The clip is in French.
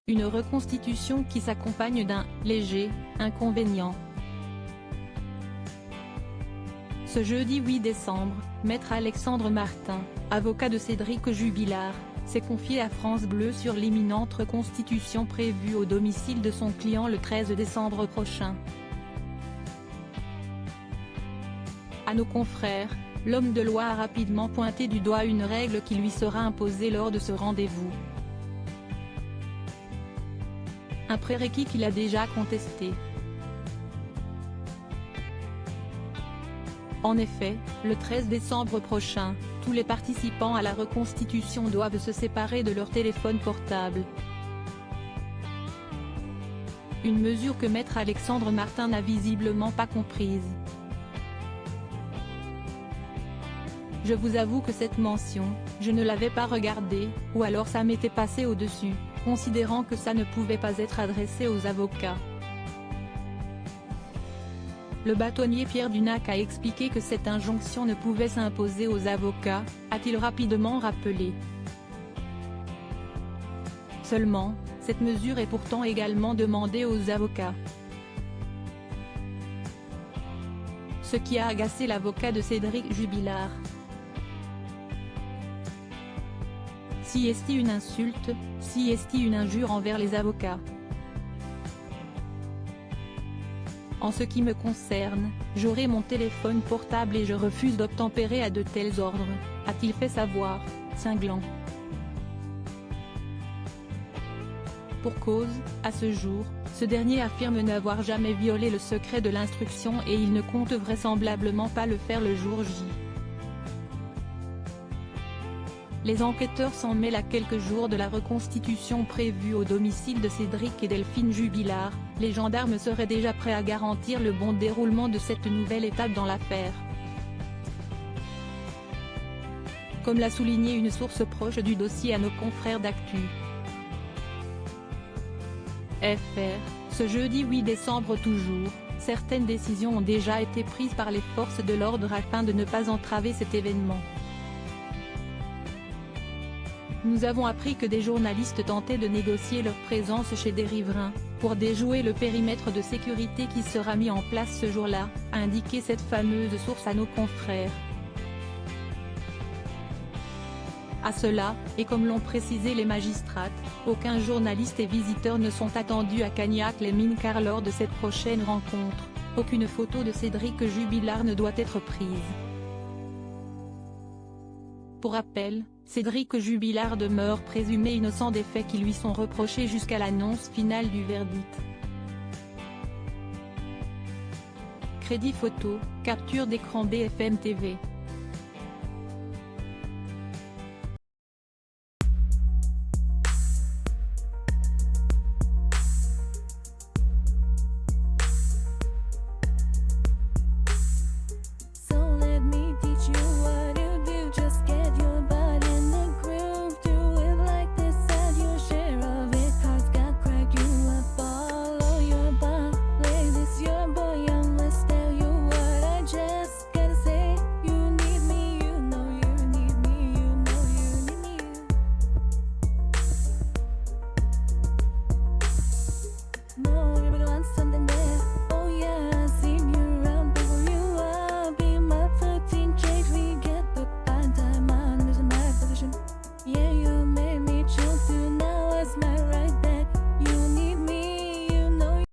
Une reconstitution qui s'accompagne d'un « léger » inconvénient. Ce jeudi 8 décembre, Maître Alexandre Martin, avocat de Cédric Jubilard, s'est confié à France Bleu sur l'imminente reconstitution prévue au domicile de son client le 13 décembre prochain. À nos confrères, l'homme de loi a rapidement pointé du doigt une règle qui lui sera imposée lors de ce rendez-vous. Un prérequis qu'il a déjà contesté. En effet, le 13 décembre prochain, tous les participants à la reconstitution doivent se séparer de leur téléphone portable. Une mesure que Maître Alexandre Martin n'a visiblement pas comprise. Je vous avoue que cette mention, je ne l'avais pas regardée, ou alors ça m'était passé au-dessus, considérant que ça ne pouvait pas être adressé aux avocats. Le bâtonnier Pierre Dunac a expliqué que cette injonction ne pouvait s'imposer aux avocats, a-t-il rapidement rappelé. Seulement, cette mesure est pourtant également demandée aux avocats. Ce qui a agacé l'avocat de Cédric Jubilard. Si est-il une insulte, si est-il une injure envers les avocats? En ce qui me concerne, j'aurai mon téléphone portable et je refuse d'obtempérer à de tels ordres, a-t-il fait savoir, cinglant. Pour cause, à ce jour, ce dernier affirme n'avoir jamais violé le secret de l'instruction et il ne compte vraisemblablement pas le faire le jour J. Les enquêteurs s'en mêlent à quelques jours de la reconstitution prévue au domicile de Cédric et Delphine Jubilard. Les gendarmes seraient déjà prêts à garantir le bon déroulement de cette nouvelle étape dans l'affaire. Comme l'a souligné une source proche du dossier à nos confrères d'Actu. FR, ce jeudi 8 décembre toujours, certaines décisions ont déjà été prises par les forces de l'ordre afin de ne pas entraver cet événement. Nous avons appris que des journalistes tentaient de négocier leur présence chez des riverains, pour déjouer le périmètre de sécurité qui sera mis en place ce jour-là, a indiqué cette fameuse source à nos confrères. À cela, et comme l'ont précisé les magistrates, aucun journaliste et visiteur ne sont attendus à Cagnac-les-Mines car lors de cette prochaine rencontre, aucune photo de Cédric Jubilard ne doit être prise. Pour rappel, Cédric Jubilard demeure présumé innocent des faits qui lui sont reprochés jusqu'à l'annonce finale du verdict. Crédit photo, capture d'écran BFM TV. Yeah.